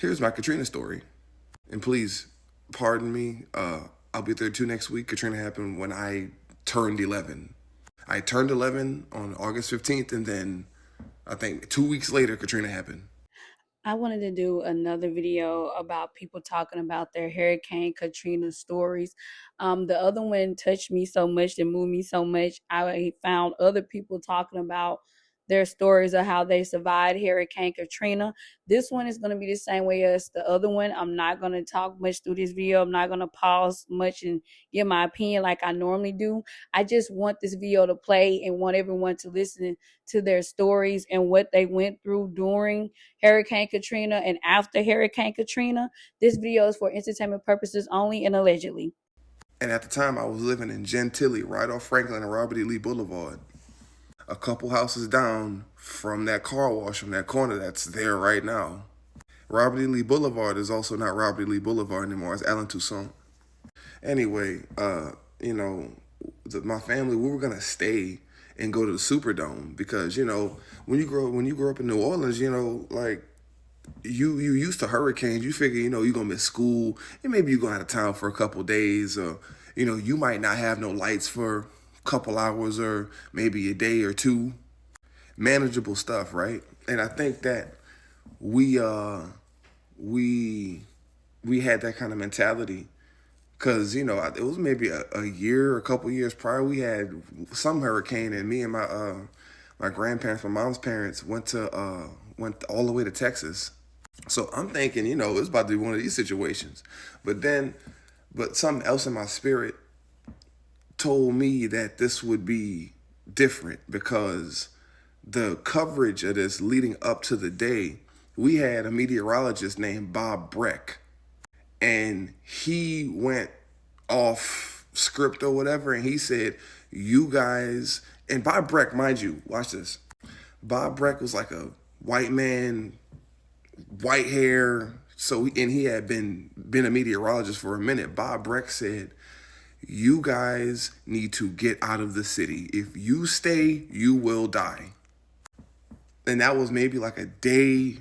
Here's my Katrina story. And please pardon me. I'll be 32 next week. Katrina happened when I turned 11. I turned 11 on August 15th, and then I think 2 weeks later, Katrina happened. I wanted to do another video about people talking about their Hurricane Katrina stories. The other one touched me so much and moved me so much. I found other people talking about their stories of how they survived Hurricane Katrina. This one is going to be the same way as the other one. I'm not going to talk much through this video. I'm not going to pause much and give my opinion like I normally do. I just want this video to play and want everyone to listen to their stories and what they went through during Hurricane Katrina and after Hurricane Katrina. This video is for entertainment purposes only and allegedly. And at the time, I was living in Gentilly, right off Franklin and Robert E. Lee Boulevard, a couple houses down from that car wash, from that corner that's there right now. Robert E. Lee Boulevard is also not Robert E. Lee Boulevard anymore. It's Allen Toussaint. Anyway, my family, we were gonna stay and go to the Superdome because when you grow up in New Orleans, like you used to hurricanes. You figure you're gonna miss school and maybe you're going out of town for a couple days, or you might not have no lights for a couple hours or maybe a day or two. Manageable stuff, right? And I think that we uh we we had that kind of mentality because it was maybe a year, a couple years prior. We had some hurricane, and me and my grandparents, my mom's parents, went all the way to Texas. So I'm thinking, it's about to be one of these situations. But something else in my spirit told me that this would be different because the coverage of this leading up to the day, we had a meteorologist named Bob Breck, and he went off script or whatever, and he said, "You guys," and Bob Breck, mind you, watch this. Bob Breck was like a white man, white hair. And he had been a meteorologist for a minute. Bob Breck said, "You guys need to get out of the city. If you stay, you will die." And that was maybe like a day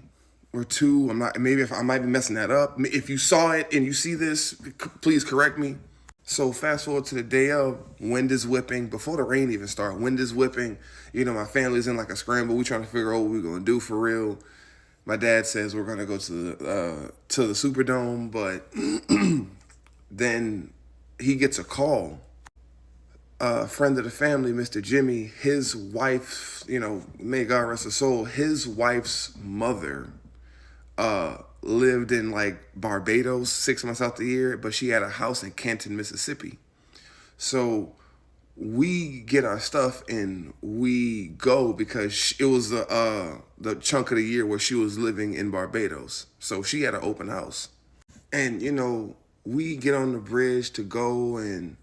or two. I might be messing that up. If you saw it and you see this, please correct me. So fast forward to the day of, wind is whipping before the rain even started. Wind is whipping. My family's in like a scramble. We trying to figure out what we're gonna do for real. My dad says we're gonna go to the Superdome, but then he gets a call. A friend of the family, Mr. Jimmy, his wife, may God rest her soul, his wife's mother lived in like Barbados 6 months out the year, but she had a house in Canton, Mississippi. So we get our stuff and we go because it was the chunk of the year where she was living in Barbados. So she had an open house. And we get on the bridge to go, and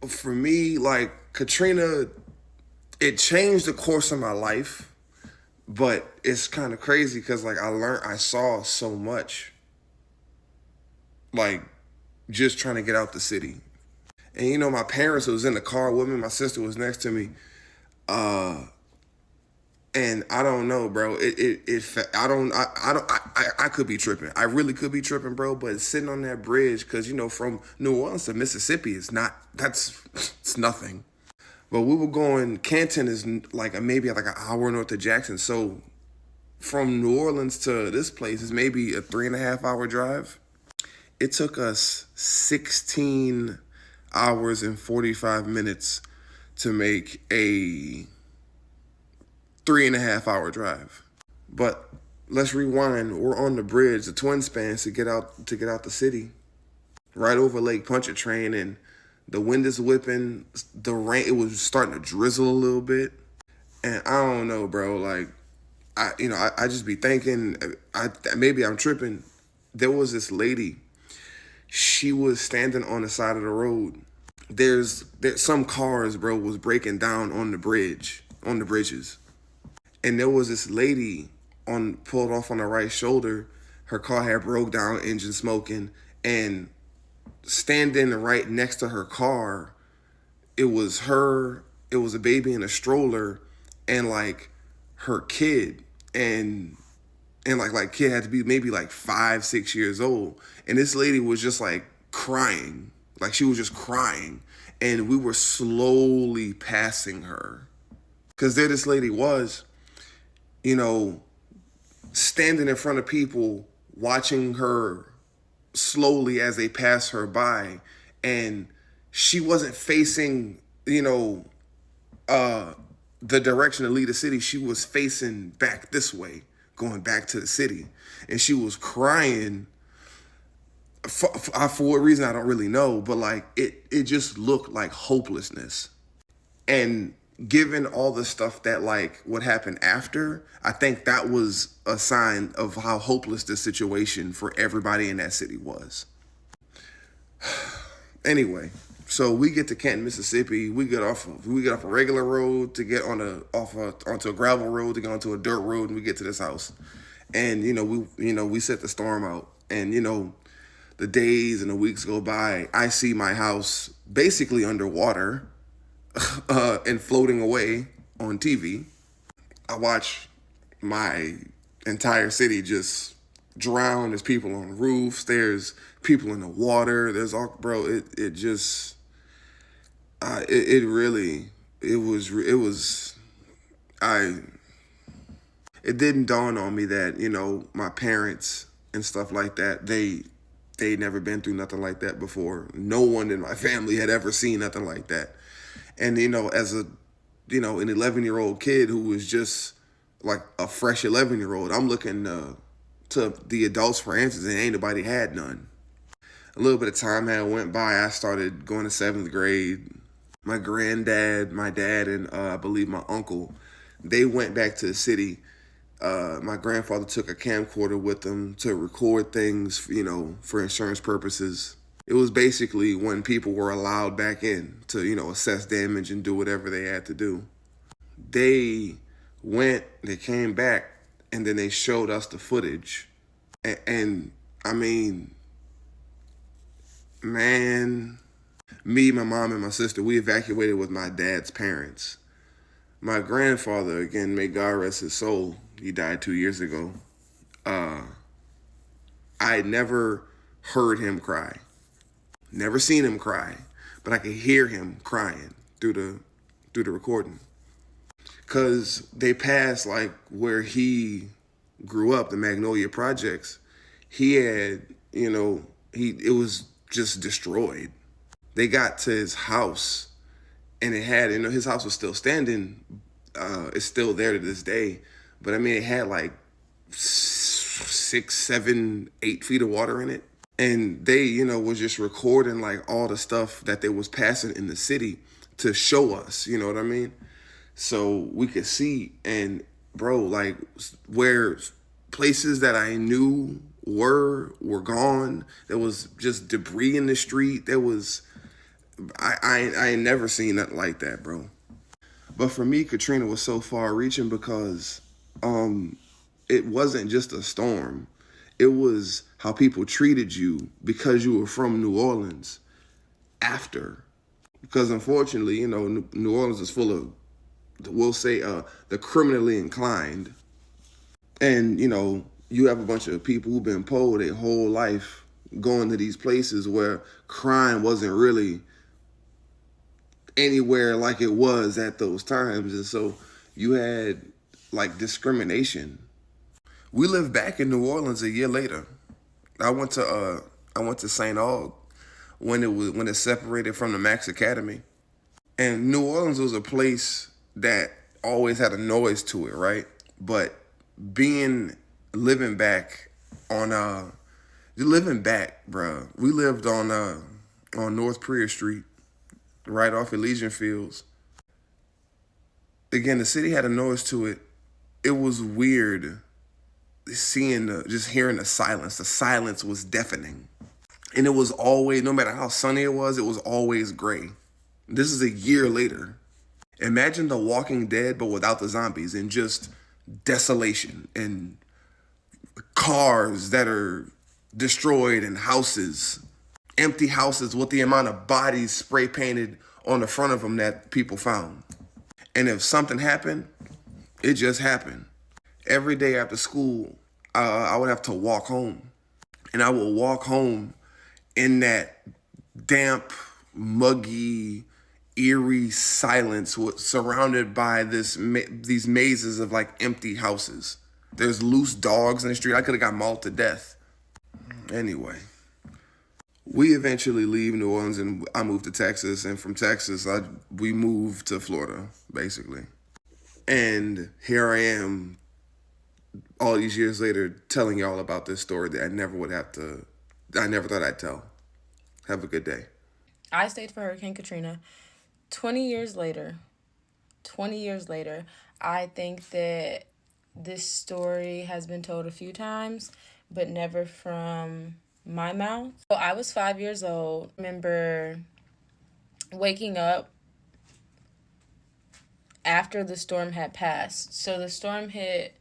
for me, like Katrina, it changed the course of my life, but it's kind of crazy because like I saw so much, like just trying to get out the city. And my parents was in the car with me. My sister was next to me. And I don't know, bro. I could be tripping. I really could be tripping, bro. But sitting on that bridge, because from New Orleans to Mississippi is not. It's nothing. But we were going. Canton is maybe like an hour north of Jackson. So from New Orleans to this place is maybe a 3.5 hour drive. It took us 16 hours and 45 minutes to make a 3.5 hour drive. But let's rewind. We're on the bridge, the twin spans to get out the city, right over Lake Pontchartrain, and the wind is whipping. The rain, it was starting to drizzle a little bit, and I don't know, bro. Like, I just be thinking, maybe I'm tripping. There was this lady. She was standing on the side of the road. There's some cars, bro, was breaking down on the bridges. And there was this lady pulled off on the right shoulder. Her car had broke down, engine smoking, and standing right next to her car, it was her. It was a baby in a stroller, and like her kid. And and like kid had to be maybe like 5, 6 years old, and this lady was just like crying, like she was just crying, and we were slowly passing her, because there this lady was, you know, standing in front of people, watching her slowly as they pass her by, and she wasn't facing, uh, the direction to leave the city. She was facing back this way, going back to the city, and she was crying. For what reason I don't really know, but like it just looked like hopelessness. And given all the stuff that like what happened after, I think that was a sign of how hopeless the situation for everybody in that city was. Anyway, so we get to Canton, Mississippi. We get off a regular road to get onto a gravel road to get onto a dirt road, and we get to this house. And we set the storm out, and the days and the weeks go by. I see my house basically underwater, and floating away on TV. I watch my entire city just drown. There's people on roofs. There's people in the water. There's all, bro. It just, it really, I. It didn't dawn on me that my parents and stuff like that, they never been through nothing like that before. No one in my family had ever seen nothing like that. And as an 11-year-old kid who was just like a fresh 11-year-old, I'm looking to the adults for answers, and ain't nobody had none. A little bit of time had went by. I started going to 7th grade. My granddad, my dad, and I believe my uncle, they went back to the city. My grandfather took a camcorder with them to record things, for insurance purposes. It was basically when people were allowed back in to, assess damage and do whatever they had to do. They they came back, and then they showed us the footage. And I mean, man, me, my mom, and my sister, we evacuated with my dad's parents. My grandfather, again, may God rest his soul, he died 2 years ago. I had never heard him cry. Never seen him cry, but I could hear him crying through the recording. Cause they passed like where he grew up, the Magnolia Projects. He had, it was just destroyed. They got to his house, and it had, his house was still standing. It's still there to this day, but I mean, it had like 6, 7, 8 feet of water in it. And they, was just recording like all the stuff that they was passing in the city to show us, you know what I mean? So we could see, and bro, like where places that I knew were gone. There was just debris in the street. There was, I ain't never seen nothing like that, bro. But for me, Katrina was so far reaching because it wasn't just a storm. It was how people treated you because you were from New Orleans after. Because unfortunately, New Orleans is full of, we'll say, the criminally inclined. And, you have a bunch of people who've been polled their whole life going to these places where crime wasn't really anywhere like it was at those times. And so you had like discrimination. We lived back in New Orleans a year later. I went to St. Aug when it separated from the Max Academy. And New Orleans was a place that always had a noise to it, right? But living back, bro. We lived on North Prior Street, right off Elysian Fields. Again, the city had a noise to it. It was weird just hearing the silence. The silence was deafening. And it was always, no matter how sunny it was always gray. This is a year later. Imagine The Walking Dead, but without the zombies, and just desolation and cars that are destroyed and empty houses with the amount of bodies spray painted on the front of them that people found. And if something happened, it just happened. Every day after school, I would have to walk home, and I would walk home in that damp, muggy, eerie silence, surrounded by these mazes of like empty houses. There's loose dogs in the street. I could have got mauled to death. Anyway, we eventually leave New Orleans, and I moved to Texas. And from Texas, we moved to Florida, basically. And here I am, all these years later, telling y'all about this story that I never would have to. I never thought I'd tell. Have a good day. I stayed for Hurricane Katrina. 20 years later, 20 years later, I think that this story has been told a few times, but never from my mouth. So I was 5 years old. I remember waking up after the storm had passed. So the storm hit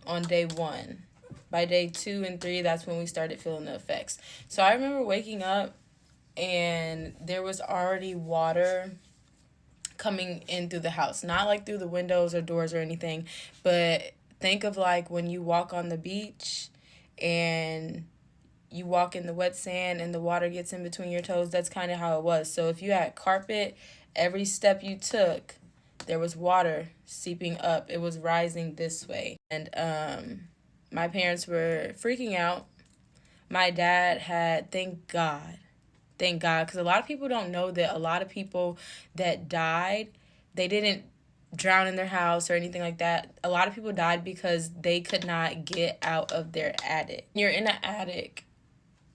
on day 1. By day 2 and 3, that's when we started feeling the effects. So I remember waking up and there was already water coming in through the house. Not like through the windows or doors or anything, but think of like when you walk on the beach and you walk in the wet sand and the water gets in between your toes. That's kind of how it was. So if you had carpet, every step you took, there was water seeping up. It was rising this way. And my parents were freaking out. My dad had, thank God, because a lot of people don't know that a lot of people that died, they didn't drown in their house or anything like that. A lot of people died because they could not get out of their attic. You're in an attic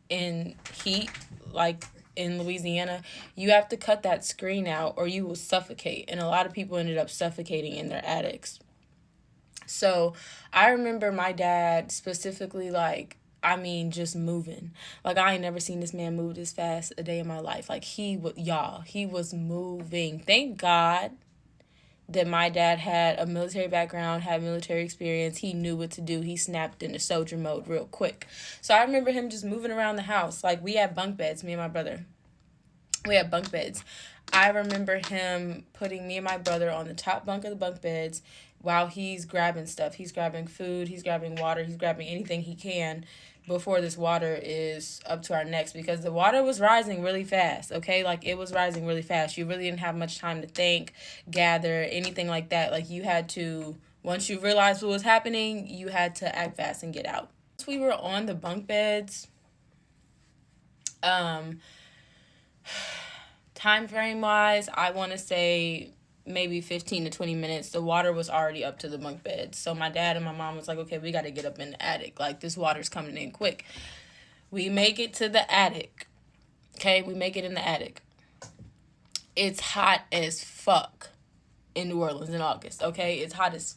in heat, like in Louisiana, you have to cut that screen out or you will suffocate. And a lot of people ended up suffocating in their attics. So I remember my dad specifically, like, I mean, just moving. Like, I ain't never seen this man move this fast a day in my life. Like, he was moving. Thank God that my dad had a military background, had military experience. He knew what to do. He snapped into soldier mode real quick. So I remember him just moving around the house. Like, we had bunk beds, me and my brother. We had bunk beds. I remember him putting me and my brother on the top bunk of the bunk beds while he's grabbing stuff. He's grabbing food, he's grabbing water, he's grabbing anything he can before this water is up to our necks, because the water was rising really fast, okay? Like, it was rising really fast. You really didn't have much time to think, gather, anything like that. Like, you had to, once you realized what was happening, you had to act fast and get out. Once we were on the bunk beds, time frame wise, I want to say maybe 15 to 20 minutes, the water was already up to the bunk beds. So my dad and my mom was like, okay, we got to get up in the attic. Like, this water's coming in quick. We make it to the attic. Okay, we make it in the attic. It's hot as fuck in New Orleans in August, okay? It's hot as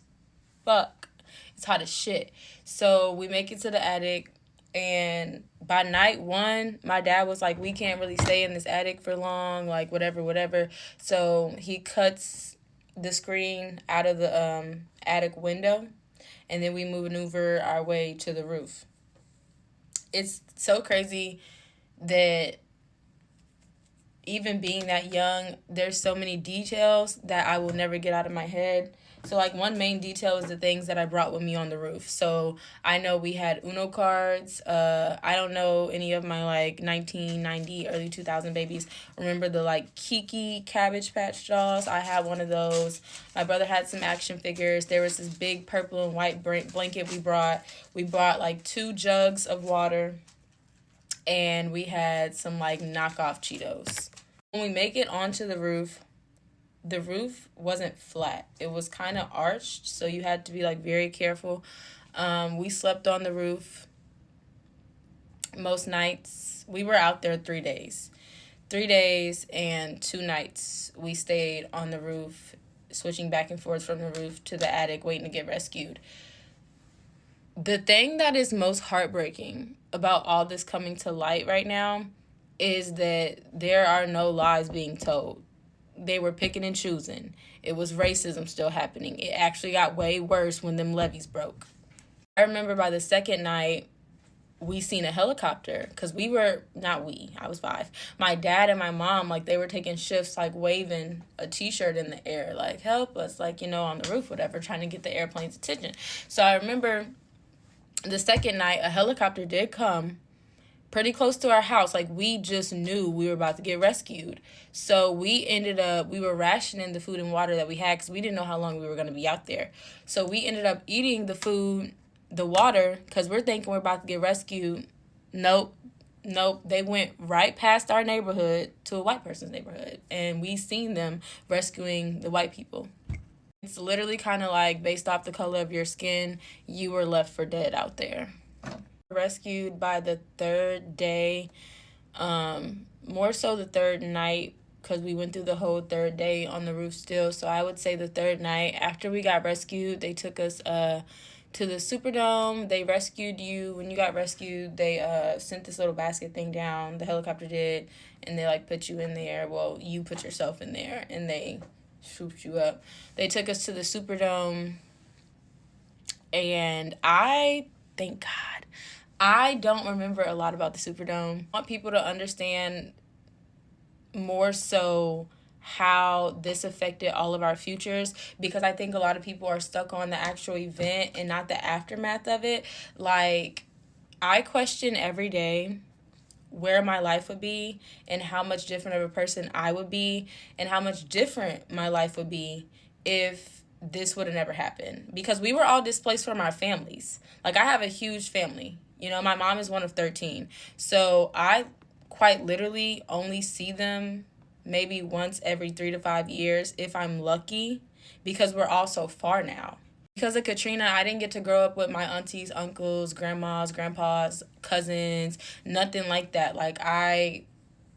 fuck. It's hot as shit. So we make it to the attic. And by night 1, my dad was like, we can't really stay in this attic for long, like, whatever. So he cuts the screen out of the attic window, and then we maneuver our way to the roof. It's so crazy that even being that young, there's so many details that I will never get out of my head. So, like, one main detail is the things that I brought with me on the roof. So, I know we had Uno cards. I don't know any of my, like, 1990, early 2000 babies remember the, like, Kiki Cabbage Patch dolls. I had one of those. My brother had some action figures. There was this big purple and white blanket we brought. We brought, like, 2 jugs of water. And we had some, like, knockoff Cheetos. When we make it onto the roof wasn't flat. It was kind of arched, so you had to be, like, very careful. We slept on the roof most nights. We were out there 3 days. 3 days and 2 nights we stayed on the roof, switching back and forth from the roof to the attic, waiting to get rescued. The thing that is most heartbreaking about all this coming to light right now is that there are no lies being told. They were picking and choosing. It was racism still happening. It actually got way worse when them levees broke. I remember by the second night, we seen a helicopter, because I was 5. My dad and my mom, like, they were taking shifts, like, waving a t-shirt in the air, like, help us, like, on the roof, whatever, trying to get the airplane's attention. So I remember The second night, a helicopter did come pretty close to our house. Like, we just knew we were about to get rescued. So we were rationing the food and water that we had because we didn't know how long we were going to be out there. So we ended up eating the food, the water, because we're thinking we're about to get rescued. Nope. They went right past our neighborhood to a white person's neighborhood, and we seen them rescuing the white people. It's literally kind of like, based off the color of your skin, you were left for dead out there. Rescued by the third day, more so the third night, because we went through the whole third day on the roof still. So I would say the third night after we got rescued, they took us to the Superdome. They rescued you. When you got rescued, they sent this little basket thing down. The helicopter did, and they like put you in there. Well, you put yourself in there, and they swooped you up. They took us to the Superdome, and thank God, I don't remember a lot about the Superdome. I want people to understand more so how this affected all of our futures, because I think a lot of people are stuck on the actual event and not the aftermath of it. Like, I question every day where my life would be and how much different of a person I would be and how much different my life would be if this would have never happened, because we were all displaced from our families. Like, I have a huge family. You know, my mom is one of 13. So I quite literally only see them maybe once every 3 to 5 years if I'm lucky, because we're all so far now. Because of Katrina, I didn't get to grow up with my aunties, uncles, grandmas, grandpas, cousins, nothing like that. Like, I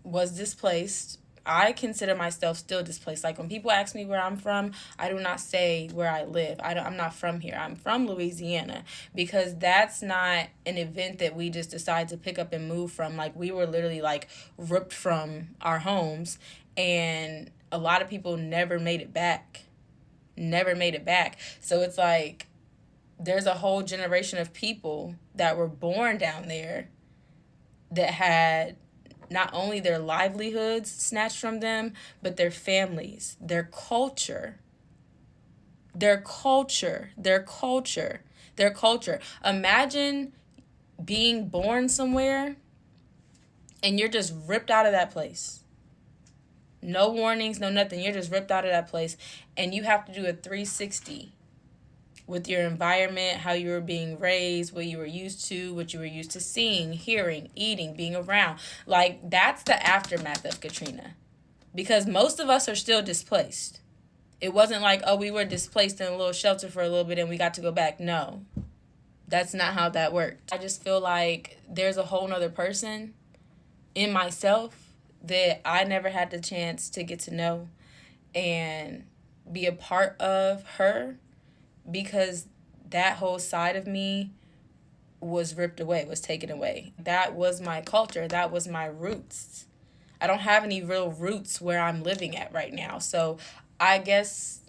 was displaced. I consider myself still displaced. Like, when people ask me where I'm from, I do not say where I live. I'm not from here. I'm from Louisiana, because that's not an event that we just decide to pick up and move from. Like, we were literally like ripped from our homes, and a lot of people never made it back. Never made it back. So it's like there's a whole generation of people that were born down there that had not only their livelihoods snatched from them, but their families, their culture, their culture, their culture, their culture. Imagine being born somewhere and you're just ripped out of that place. No warnings, no nothing. You're just ripped out of that place, and you have to do a 360 with your environment, how you were being raised, what you were used to, what you were used to seeing, hearing, eating, being around. Like, that's the aftermath of Katrina, because most of us are still displaced. It wasn't like, oh, we were displaced in a little shelter for a little bit and we got to go back. No, that's not how that worked. I just feel like there's a whole nother person in myself that I never had the chance to get to know and be a part of her, because that whole side of me was ripped away, was taken away. That was my culture. That was my roots. I don't have any real roots where I'm living at right now. So I guess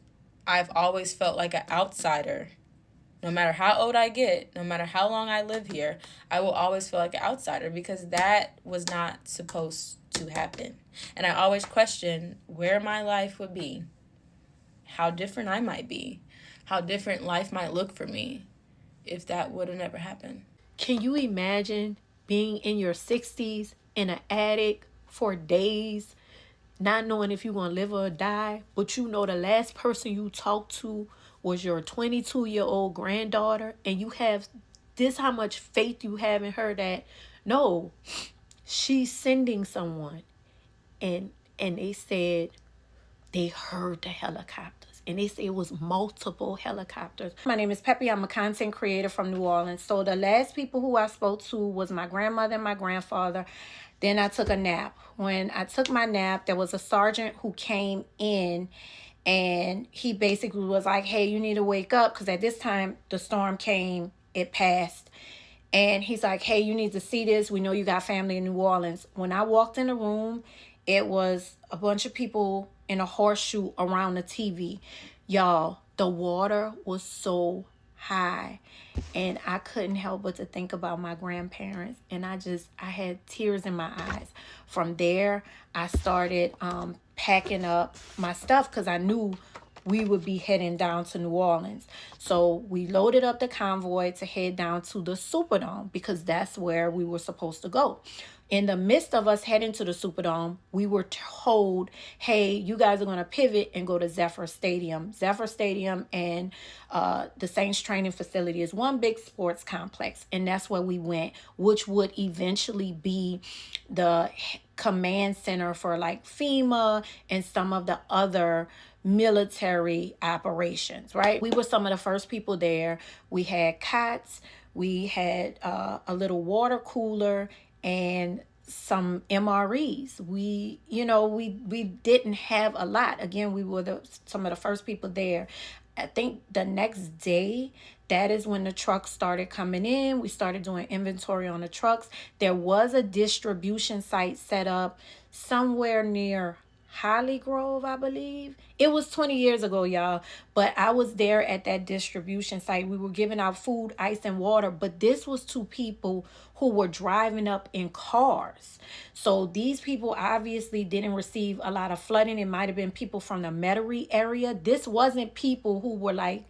I've always felt like an outsider. No matter how old I get, no matter how long I live here, I will always feel like an outsider, because that was not supposed to happen. And I always question where my life would be, how different I might be, how different life might look for me if that would have never happened. Can you imagine being in your 60s in an attic for days, not knowing if you're going to live or die, but you know the last person you talked to was your 22-year-old granddaughter, and you have this how much faith you have in her that, no, she's sending someone. And they said they heard the helicopters, and they said it was multiple helicopters. My name is Peppy. I'm a content creator from New Orleans. So the last people who I spoke to was my grandmother and my grandfather. Then I took a nap. When I took my nap, there was a sergeant who came in, and he basically was like, hey, you need to wake up, because at this time the storm came, it passed. And he's like, hey, you need to see this. We know you got family in New Orleans. When I walked in the room, it was a bunch of people in a horseshoe around the TV. Y'all, the water was so high, and I couldn't help but to think about my grandparents, and I had tears in my eyes. From there, I started packing up my stuff, because I knew we would be heading down to New Orleans. So we loaded up the convoy to head down to the Superdome because that's where we were supposed to go. In the midst of us heading to the Superdome, we were told, hey, you guys are going to pivot and go to Zephyr Stadium. Zephyr Stadium and the Saints training facility is one big sports complex. And that's where we went, which would eventually be the command center for like FEMA and some of the other military operations, right? We were some of the first people there. We had cots, we had a little water cooler and some MREs. We didn't have a lot. Again, we were some of the first people there. I think the next day, that is when the trucks started coming in. We started doing inventory on the trucks. There was a distribution site set up somewhere near Holly Grove, I believe. It was 20 years ago, y'all, but I was there at that distribution site. We were giving out food, ice, and water, but this was to people who were driving up in cars. So these people obviously didn't receive a lot of flooding. It might have been people from the Metairie area. This wasn't people who were like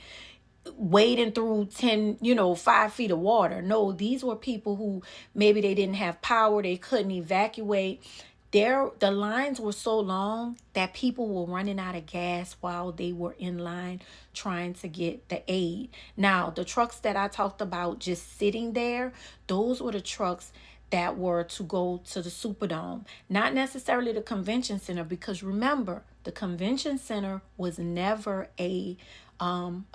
wading through 5 feet of water. No, these were people who maybe they didn't have power, they couldn't evacuate. The lines were so long that people were running out of gas while they were in line trying to get the aid. Now, the trucks that I talked about just sitting there, those were the trucks that were to go to the Superdome, not necessarily the convention center, because remember, the convention center was never a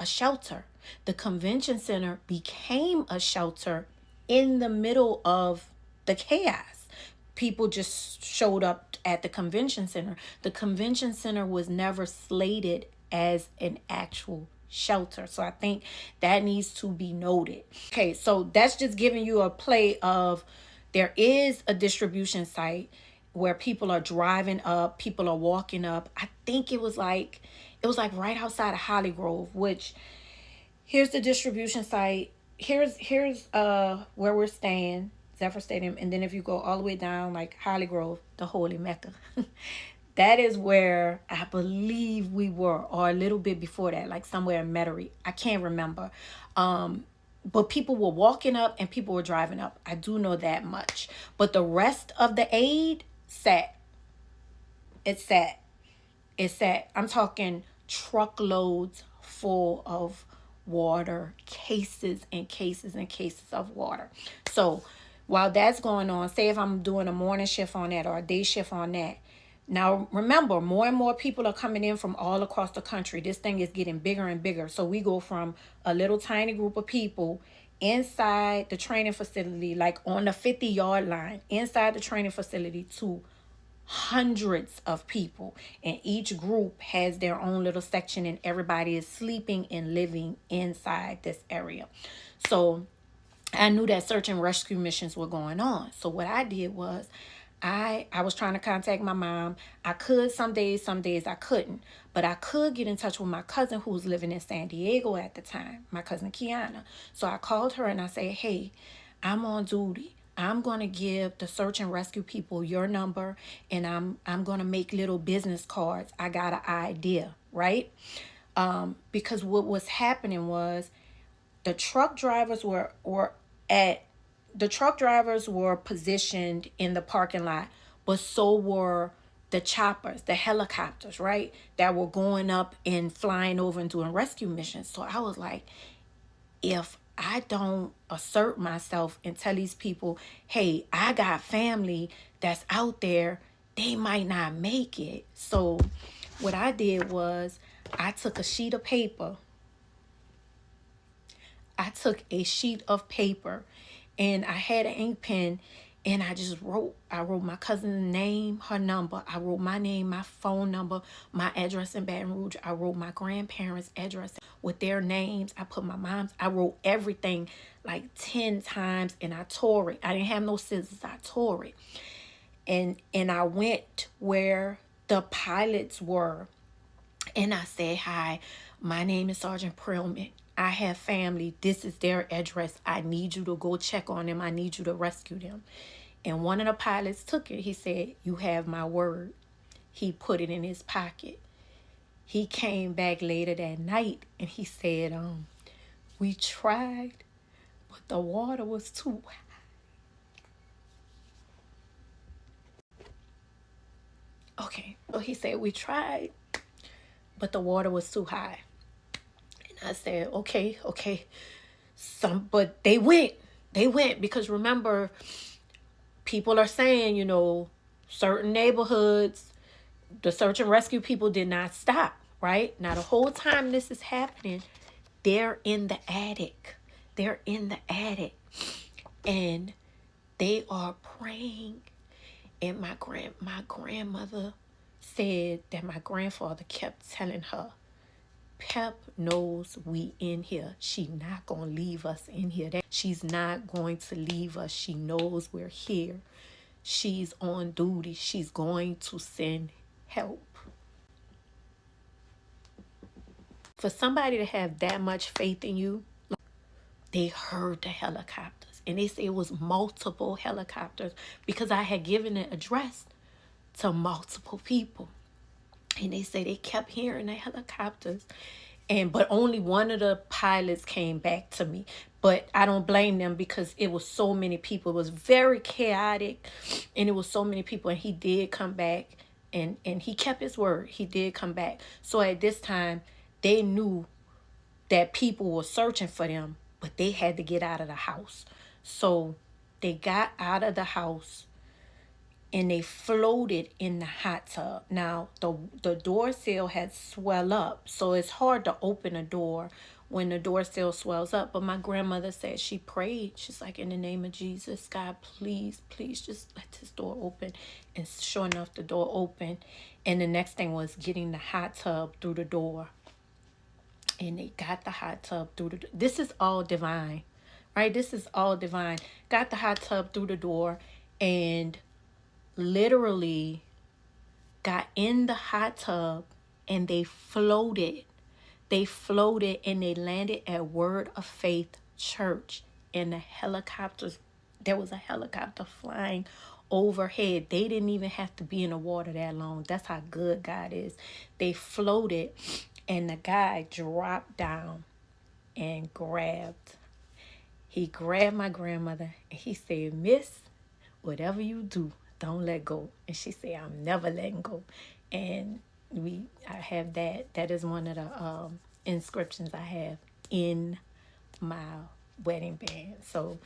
shelter. The convention center became a shelter in the middle of the chaos. People just showed up at the convention center. The convention center was never slated as an actual shelter. So I think that needs to be noted. Okay, so that's just giving you a play of there is a distribution site where people are driving up, people are walking up. I think it was like right outside of Holly Grove, which here's the distribution site. Here's where we're staying, Zephyr Stadium, and then if you go all the way down like Holly Grove, the Holy Mecca. That is where I believe we were, or a little bit before that, like somewhere in Metairie. I can't remember. But people were walking up and people were driving up. I do know that much. But the rest of the aid sat. It sat. It sat. I'm talking truckloads full of water, cases and cases and cases of water. So while that's going on, say if I'm doing a morning shift on that or a day shift on that. Now, remember, more and more people are coming in from all across the country. This thing is getting bigger and bigger. So we go from a little tiny group of people inside the training facility, like on the 50-yard line, inside the training facility, to hundreds of people, and each group has their own little section, and everybody is sleeping and living inside this area. So I knew that search and rescue missions were going on. So what I did was I was trying to contact my mom. I could some days I couldn't. But I could get in touch with my cousin who was living in San Diego at the time, my cousin Kiana. So I called her and I said, hey, I'm on duty. I'm going to give the search and rescue people your number, and I'm going to make little business cards. I got an idea, right? Because what was happening was the truck drivers at the truck drivers were positioned in the parking lot, but so were the choppers, the helicopters, right? That were going up and flying over and doing rescue missions. So I was like, if I don't assert myself and tell these people, hey, I got family that's out there, they might not make it. So what I did was I took a sheet of paper. I took a sheet of paper and I had an ink pen, and I wrote my cousin's name, her number. I wrote my name, my phone number, my address in Baton Rouge. I wrote my grandparents' address with their names. I put my mom's. I wrote everything like 10 times, and I tore it. I didn't have no scissors. I tore it. And I went where the pilots were, and I said, hi, my name is Sergeant Perlman. I have family. This is their address. I need you to go check on them. I need you to rescue them. And one of the pilots took it. He said, you have my word. He put it in his pocket. He came back later that night and he said, we tried, but the water was too high. Okay. So he said, we tried, but the water was too high. And I said, okay, okay. But they went. They went because remember, people are saying, certain neighborhoods, the search and rescue people did not stop, right? Now, the whole time this is happening, they're in the attic. They're in the attic. And they are praying. And my grandmother said that my grandfather kept telling her, Pep knows we in here. She not gonna leave us in here. She's not going to leave us. She knows we're here. She's on duty. She's going to send help. For somebody to have that much faith in you, they heard the helicopters. And they say it was multiple helicopters because I had given an address to multiple people. And they say they kept hearing the helicopters. But only one of the pilots came back to me. But I don't blame them because it was so many people. It was very chaotic and it was so many people. And he did come back and he kept his word. He did come back. So at this time, they knew that people were searching for them, but they had to get out of the house. So they got out of the house and they floated in the hot tub. Now, the door sill had swelled up, so it's hard to open a door when the door sill swells up. But my grandmother said she prayed. She's like, in the name of Jesus, God, please, please just let this door open. And sure enough, the door opened. And the next thing was getting the hot tub through the door. And they got the hot tub through the door. This is all divine, right? This is all divine. Got the hot tub through the door and literally got in the hot tub and they floated. They floated and they landed at Word of Faith Church. And there was a helicopter flying overhead. They didn't even have to be in the water that long. That's how good God is. They floated and the guy dropped down and he grabbed my grandmother and he said, Miss, whatever you do, don't let go. And she said, I'm never letting go. And I have that. That is one of the inscriptions I have in my wedding band. So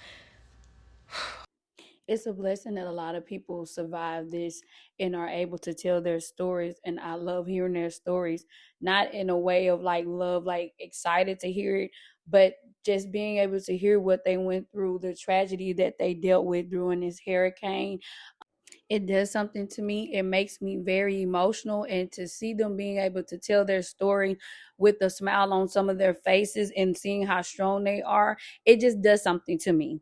It's a blessing that a lot of people survive this and are able to tell their stories. And I love hearing their stories, not in a way of like love, like excited to hear it, but just being able to hear what they went through, the tragedy that they dealt with during this hurricane. It does something to me. It makes me very emotional. And to see them being able to tell their story with a smile on some of their faces and seeing how strong they are, it just does something to me.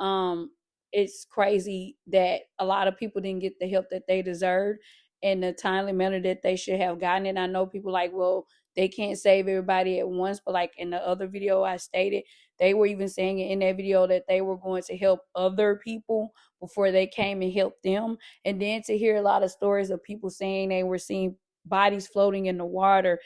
It's crazy that a lot of people didn't get the help that they deserved in the timely manner that they should have gotten it. I know people like, well, they can't save everybody at once, but like in the other video I stated, they were even saying in that video that they were going to help other people before they came and helped them. And then to hear a lot of stories of people saying they were seeing bodies floating in the water,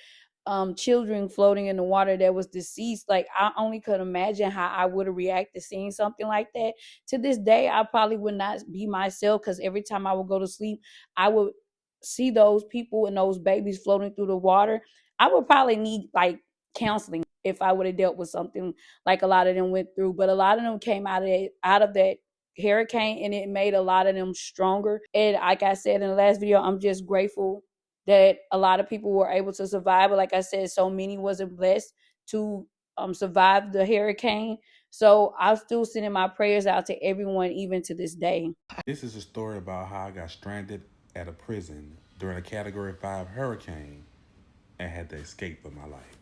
children floating in the water that was deceased. Like I only could imagine how I would have reacted seeing something like that. To this day, I probably would not be myself because every time I would go to sleep, I would see those people and those babies floating through the water. I would probably need like counseling if I would have dealt with something like a lot of them went through. But a lot of them came out of that hurricane and it made a lot of them stronger. And like I said in the last video, I'm just grateful that a lot of people were able to survive. But like I said, so many wasn't blessed to survive the hurricane. So I'm still sending my prayers out to everyone, even to this day. This is a story about how I got stranded at a prison during a Category 5 hurricane and had to escape with my life.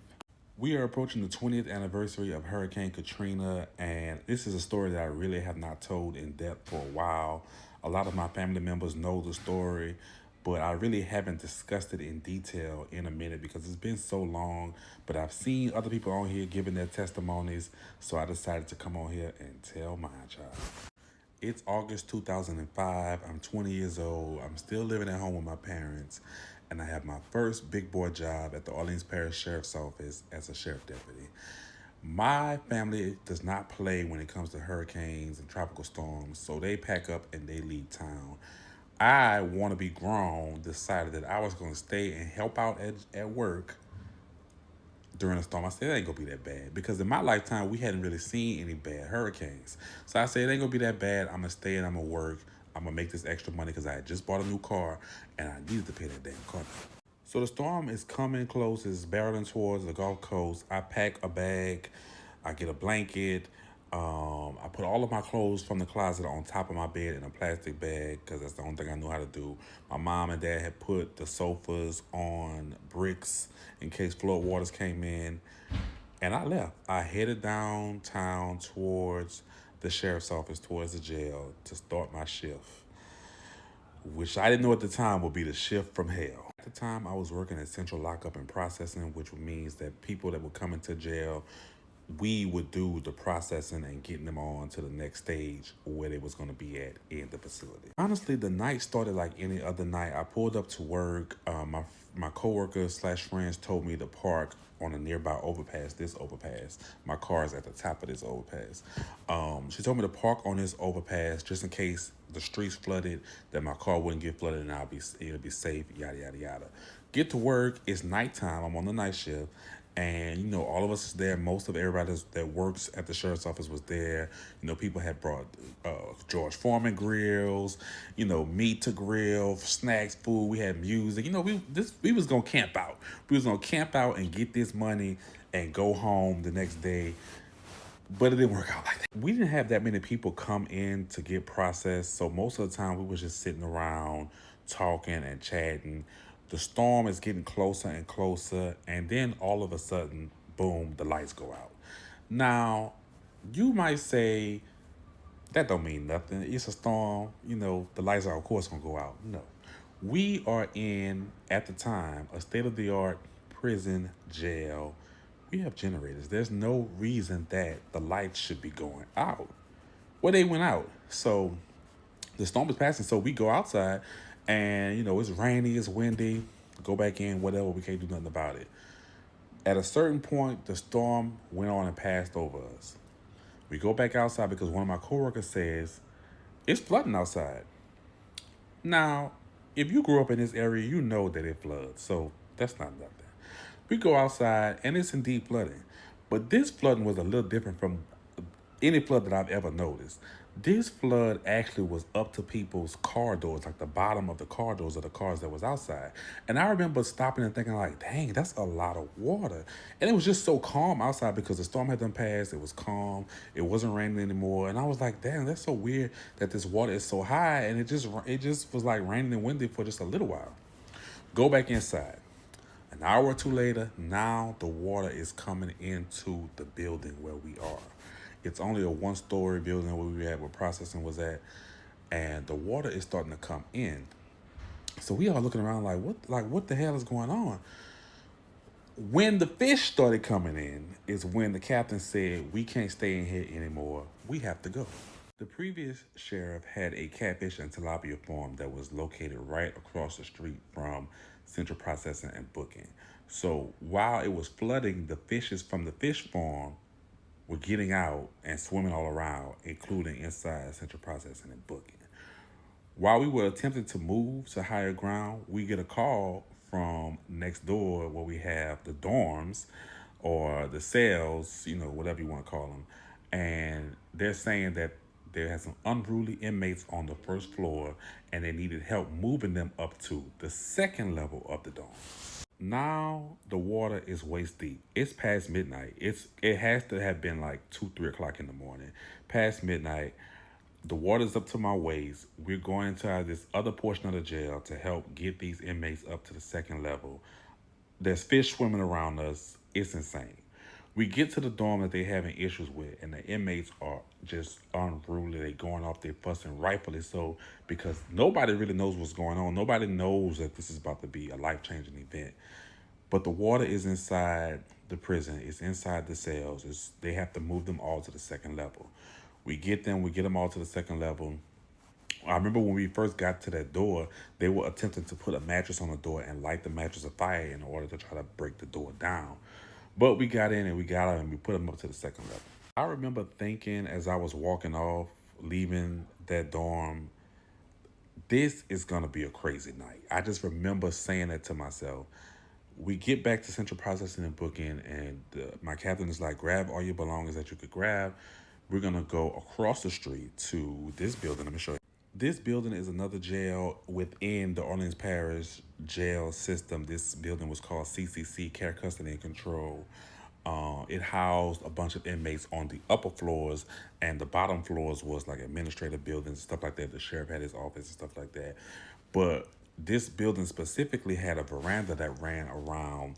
We are approaching the 20th anniversary of Hurricane Katrina, and this is a story that I really have not told in depth for a while. A lot of my family members know the story, but I really haven't discussed it in detail in a minute because it's been so long. But I've seen other people on here giving their testimonies, so I decided to come on here and tell mine, child. It's August 2005. I'm 20 years old. I'm still living at home with my parents. and I have my first big boy job at the Orleans Parish Sheriff's Office as a sheriff deputy. My family does not play when it comes to hurricanes and tropical storms, so they pack up and they leave town. I want to be grown, decided that I was going to stay and help out at work during a storm. I said, it ain't gonna be that bad because in my lifetime, we hadn't really seen any bad hurricanes. So I said, it ain't gonna be that bad. I'm gonna stay and I'm gonna work. I'm gonna make this extra money because I had just bought a new car and I needed to pay that damn car note. So the storm is coming close, it's barreling towards the Gulf Coast. I pack a bag, I get a blanket. I put all of my clothes from the closet on top of my bed in a plastic bag because that's the only thing I know how to do. My mom and dad had put the sofas on bricks in case flood waters came in. And I left. I headed downtown towards the sheriff's office, towards the jail to start my shift, which I didn't know at the time would be the shift from hell. At the time, I was working at Central Lockup and Processing, which means that people that would come into jail, we would do the processing and getting them on to the next stage where they was going to be at in the facility. Honestly, the night started like any other night. I pulled up to work. My coworkers slash friends told me to park on a nearby overpass. This overpass, my car is at the top of this overpass. She told me to park on this overpass just in case the streets flooded, that my car wouldn't get flooded and it'll be safe. Yada yada yada. Get to work. It's nighttime. I'm on the night shift. And all of us is there. Most of everybody that works at the sheriff's office was there. People had brought George Foreman grills, meat to grill, snacks, food. We had music. We was gonna camp out. We was gonna camp out and get this money and go home the next day. But it didn't work out like that. We didn't have that many people come in to get processed, so most of the time we was just sitting around talking and chatting. The storm is getting closer and closer, and then all of a sudden, boom, the lights go out. Now, you might say that don't mean nothing. It's a storm. The lights are of course gonna go out. No, we are in at the time a state of the art prison jail. We have generators. There's no reason that the lights should be going out. Well, they went out. So the storm is passing. So we go outside and, it's rainy, it's windy. Go back in, whatever. We can't do nothing about it. At a certain point, the storm went on and passed over us. We go back outside because one of my coworkers says, it's flooding outside. Now, if you grew up in this area, you know that it floods. So that's not nothing. We go outside and it's indeed flooding. But this flooding was a little different from any flood that I've ever noticed. This flood actually was up to people's car doors, like the bottom of the car doors of the cars that was outside. And I remember stopping and thinking like, dang, that's a lot of water. And it was just so calm outside because the storm had done passed. It was calm. It wasn't raining anymore. And I was like, damn, that's so weird that this water is so high. And it just was like raining and windy for just a little while. Go back inside. An hour or two later, now the water is coming into the building where we are. It's only a one-story building where processing was at, and the water is starting to come in. So we are looking around what the hell is going on? When the fish started coming in is when the captain said, we can't stay in here anymore. We have to go. The previous sheriff had a catfish and tilapia farm that was located right across the street from Central Processing and Booking. So while it was flooding, the fishes from the fish farm were getting out and swimming all around, including inside Central Processing and Booking. While we were attempting to move to higher ground, we get a call from next door where we have the dorms or the cells, whatever you want to call them. And they're saying that there had some unruly inmates on the first floor and they needed help moving them up to the second level of the dorm. Now the water is waist deep. It's past midnight. It has to have been like 2-3 o'clock in the morning. Past midnight. The water's up to my waist. We're going to this other portion of the jail to help get these inmates up to the second level. There's fish swimming around us. It's insane. We get to the dorm that they're having issues with, and the inmates are just unruly. They're going off, they're fussing, rightfully so, because nobody really knows what's going on. Nobody knows that this is about to be a life-changing event. But the water is inside the prison. It's inside the cells. They have to move them all to the second level. We get them all to the second level. I remember when we first got to that door, they were attempting to put a mattress on the door and light the mattress afire in order to try to break the door down. But we got in and we got out and we put them up to the second level. I remember thinking as I was walking off, leaving that dorm, this is gonna be a crazy night. I just remember saying that to myself. We get back to central processing and booking, and my captain is like, grab all your belongings that you could grab. We're gonna go across the street to this building. Let me show you. This building is another jail within the Orleans Parish jail system. This building was called CCC, Care, Custody, and Control. It housed a bunch of inmates on the upper floors, and the bottom floors was like administrative buildings, stuff like that. The sheriff had his office and stuff like that. But this building specifically had a veranda that ran around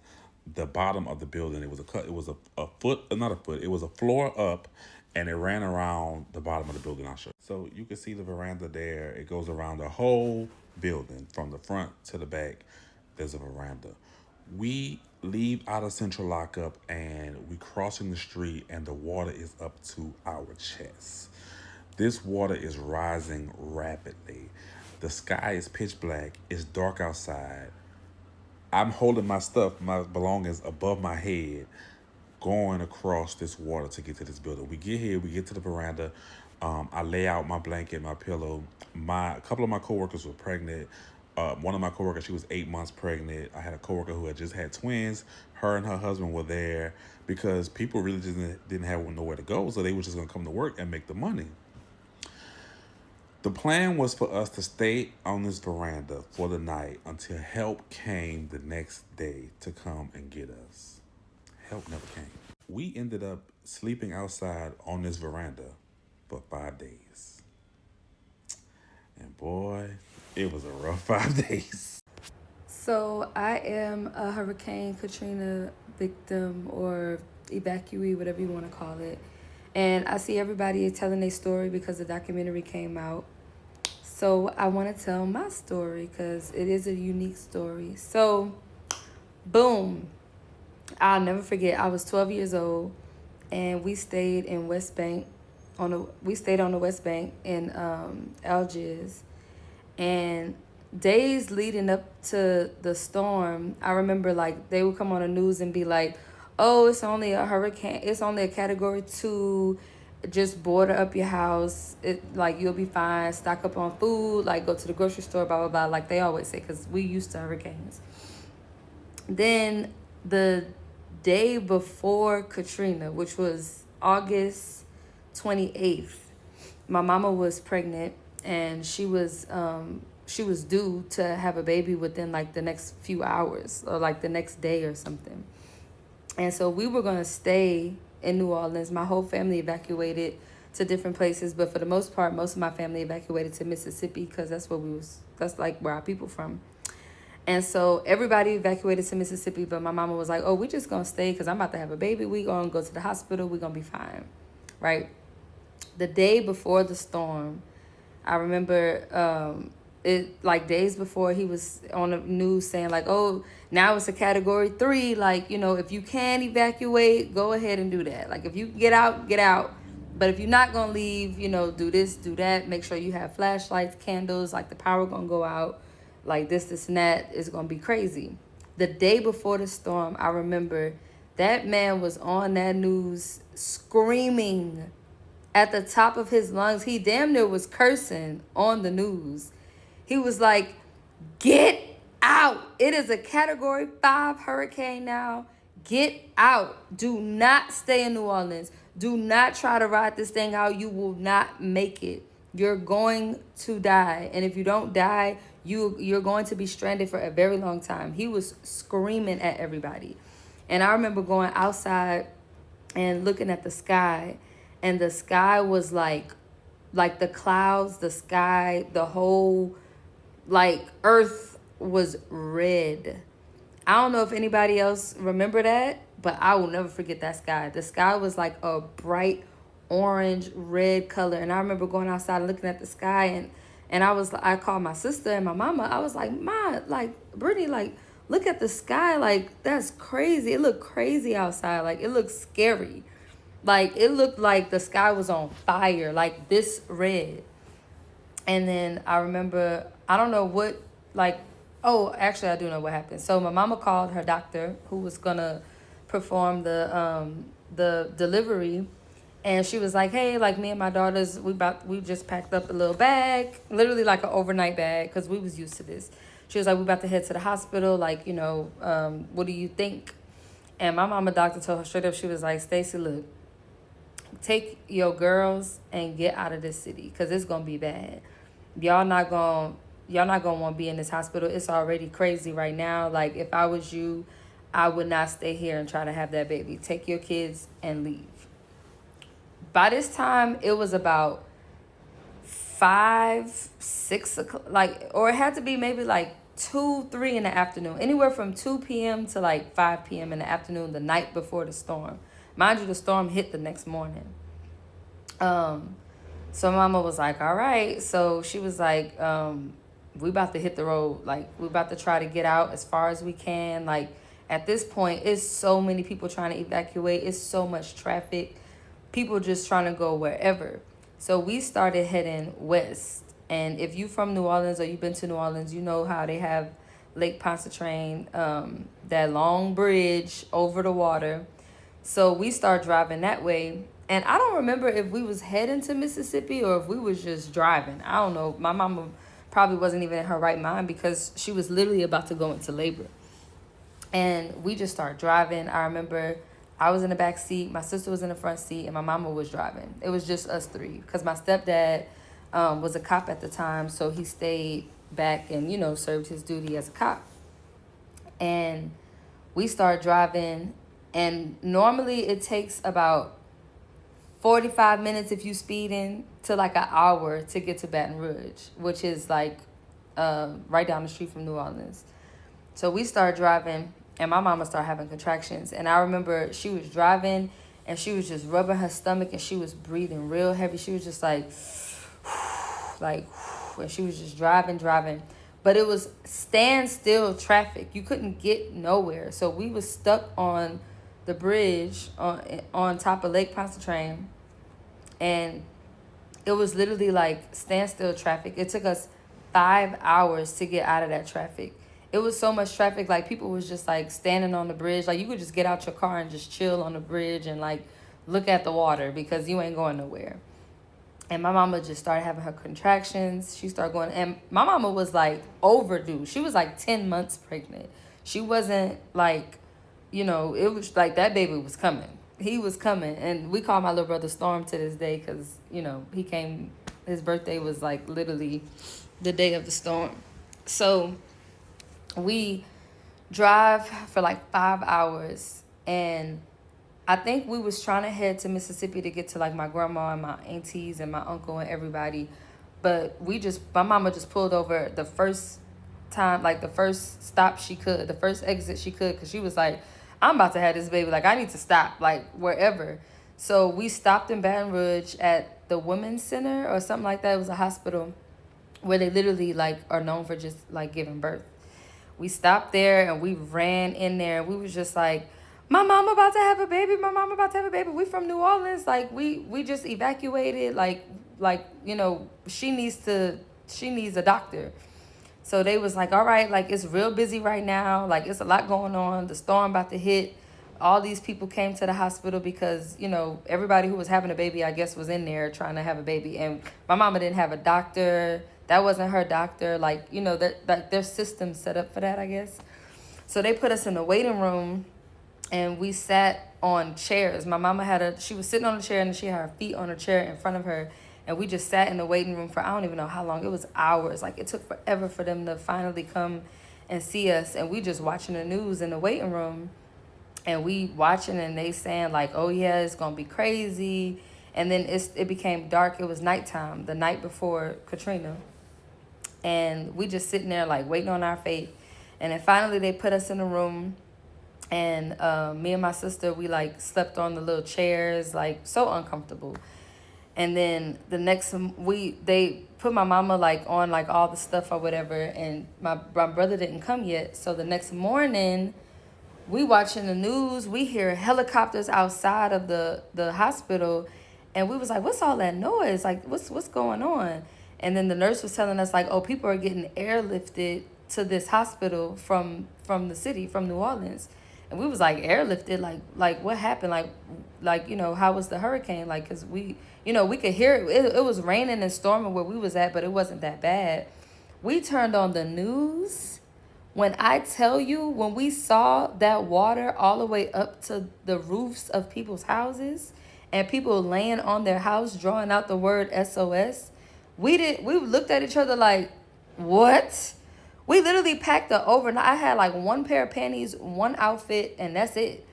the bottom of the building. It was a foot, not a foot. It was a floor up, and it ran around the bottom of the building. I'll show you. So you can see the veranda there. It goes around the whole building from the front to the back. There's a veranda. We leave out of central lockup and we crossing the street, and the water is up to our chests. This water is rising rapidly. The sky is pitch black. It's dark outside. I'm holding my stuff, my belongings above my head, going across this water to get to this building. We get here, we get to the veranda. I lay out my blanket, my pillow. A couple of my coworkers were pregnant. One of my coworkers, she was 8 months pregnant. I had a coworker who had just had twins. Her and her husband were there because people really just didn't have nowhere to go, so they were just gonna come to work and make the money. The plan was for us to stay on this veranda for the night until help came the next day to come and get us. Help never came. We ended up sleeping outside on this veranda for 5 days. And boy, it was a rough 5 days. So I am a Hurricane Katrina victim or evacuee, whatever you want to call it. And I see everybody telling their story because the documentary came out. So I want to tell my story because it is a unique story. So, boom. I'll never forget. I was 12 years old, and we stayed in West Bank. We stayed on the West Bank in Algiers, and days leading up to the storm, I remember like they would come on the news and be like, "Oh, it's only a hurricane. It's only a Category 2. Just border up your house. It like you'll be fine. Stock up on food. Like go to the grocery store. Blah blah blah." Like they always say, because we used to hurricanes. Then the day before Katrina, which was August 28th, my mama was pregnant, and she was due to have a baby within like the next few hours or like the next day or something. And so we were going to stay in New Orleans. My whole family evacuated to different places, but for the most part, most of my family evacuated to Mississippi because that's like where our people from. And so everybody evacuated to Mississippi, but my mama was like, "Oh, we just gonna stay because I'm about to have a baby. We gonna go to the hospital. We gonna be fine," right? The day before the storm, I remember it like days before he was on the news saying like, "Oh, now it's a Category 3. Like, if you can evacuate, go ahead and do that. Like, if you get out, get out. But if you're not gonna leave, do this, do that. Make sure you have flashlights, candles. Like the power gonna go out. Like this, and that is gonna be crazy." The day before the storm, I remember that man was on that news screaming at the top of his lungs. He damn near was cursing on the news. He was like, "Get out. It is a Category 5 hurricane now. Get out. Do not stay in New Orleans. Do not try to ride this thing out. You will not make it. You're going to die. And if you don't die, you're going to be stranded for a very long time." He was screaming at everybody. And I remember going outside and looking at the sky, and the sky was like the clouds, the sky, the whole like earth was red. I don't know if anybody else remember that, but I will never forget that sky. The sky was like a bright orange red color, and I remember going outside and looking at the sky, and I called my sister and my mama. I was like, "Ma, like Brittany, like look at the sky, like that's crazy. It looked crazy outside. Like it looked scary. Like it looked like the sky was on fire, like this red." And then I remember, I don't know what, like, oh, actually, I do know what happened. So my mama called her doctor, who was gonna perform the delivery, and she was like, "Hey, like me and my daughters, we just packed up a little bag, literally like an overnight bag, because we was used to this." She was like, "We about to head to the hospital. Like, what do you think?" And my mama doctor told her straight up, she was like, "Stacy, look, take your girls and get out of this city, because it's gonna be bad. Y'all not gonna y'all not gonna want to be in this hospital. It's already crazy right now. Like, if I was you, I would not stay here and try to have that baby. Take your kids and leave." By this time, it was about 5, 6 o'clock, like, or it had to be maybe like 2, 3 in the afternoon, anywhere from 2 p.m. to like 5 p.m. in the afternoon, the night before the storm. Mind you, the storm hit the next morning. So mama was like, "All right." So she was like, "We about to hit the road. Like, we about to try to get out as far as we can. Like, at this point, it's so many people trying to evacuate. It's so much traffic. People just trying to go wherever." So we started heading west. And if you from New Orleans or you've been to New Orleans, you know how they have Lake Pontchartrain, that long bridge over the water. So we start driving that way. And I don't remember if we was heading to Mississippi or if we was just driving. I don't know. My mama probably wasn't even in her right mind because she was literally about to go into labor. And we just start driving. I remember I was in the back seat, my sister was in the front seat, and my mama was driving. It was just us three because my stepdad was a cop at the time, so he stayed back and, served his duty as a cop. And we start driving, and normally it takes about 45 minutes if you speeding to like an hour to get to Baton Rouge, which is like right down the street from New Orleans. So we start driving, and my mama started having contractions. And I remember she was driving, and she was just rubbing her stomach, and she was breathing real heavy. She was just like, like, and she was just driving. But it was standstill traffic. You couldn't get nowhere. So we was stuck on the bridge on top of Lake Pontchartrain, and it was literally like standstill traffic. It took us 5 hours to get out of that traffic. It was so much traffic, like people was just like standing on the bridge. Like you could just get out your car and just chill on the bridge and like look at the water because you ain't going nowhere. And my mama just started having her contractions. She started going, and my mama was like overdue. She was like 10 months pregnant. She wasn't like, it was like that baby was coming. He was coming. And we call my little brother Storm to this day because, he came, his birthday was like literally the day of the storm. So we drive for like 5 hours, and I think we was trying to head to Mississippi to get to like my grandma and my aunties and my uncle and everybody. But my mama just pulled over the first time, like the first stop she could, the first exit she could, because she was like, "I'm about to have this baby. Like, I need to stop, like wherever." So we stopped in Baton Rouge at the Women's Center or something like that. It was a hospital where they literally like are known for just like giving birth. We stopped there and we ran in there. We was just like, "My mama about to have a baby. My mama about to have a baby. We from New Orleans. Like we just evacuated. Like she needs a doctor." So they was like, "All right, like it's real busy right now. Like it's a lot going on. The storm about to hit." All these people came to the hospital because, everybody who was having a baby, I guess, was in there trying to have a baby. And my mama didn't have a doctor. That wasn't her doctor. Like, that their system set up for that, I guess. So they put us in the waiting room, and we sat on chairs. My mama she was sitting on a chair, and she had her feet on a chair in front of her. And we just sat in the waiting room for, I don't even know how long. It was hours. Like, it took forever for them to finally come and see us. And we just watching the news in the waiting room. And we watching, and they saying like, "Oh yeah, it's gonna be crazy." And then it became dark. It was nighttime, the night before Katrina. And we just sitting there like waiting on our fate. And then finally they put us in a room, and me and my sister, we like slept on the little chairs, like so uncomfortable. And then the next they put my mama like on like all the stuff or whatever, and my brother didn't come yet. So the next morning, we watching the news, we hear helicopters outside of the hospital, and we was like, "What's all that noise? Like, what's going on?" And then the nurse was telling us like, oh, people are getting airlifted to this hospital from the city, from New Orleans. And we was like, airlifted, like what happened, like how was the hurricane, like, because we could hear it was raining and storming where we was at, but it wasn't that bad. We turned on the news. When I tell you, when we saw that water all the way up to the roofs of people's houses and people laying on their house drawing out the word SOS, we looked at each other like, what? We literally packed the overnight. I had like one pair of panties, one outfit, and that's it.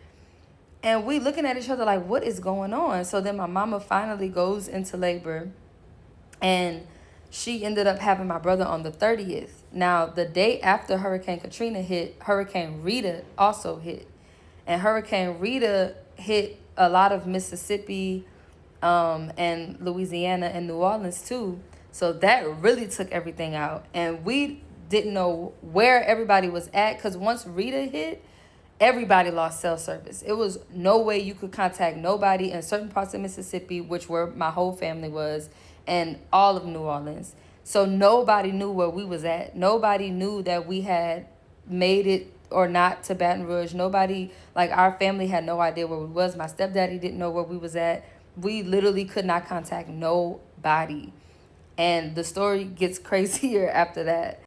And we looking at each other like, what is going on? So then my mama finally goes into labor, and she ended up having my brother on the 30th. Now, the day after Hurricane Katrina hit, Hurricane Rita also hit. And Hurricane Rita hit a lot of Mississippi, and Louisiana and New Orleans too. So that really took everything out. And we didn't know where everybody was at, because once Rita hit, everybody lost cell service. It was no way you could contact nobody in certain parts of Mississippi, which where my whole family was, and all of New Orleans. So nobody knew where we was at. Nobody knew that we had made it or not to Baton Rouge. Nobody, like our family had no idea where we was. My stepdaddy didn't know where we was at. We literally could not contact nobody. And the story gets crazier after that.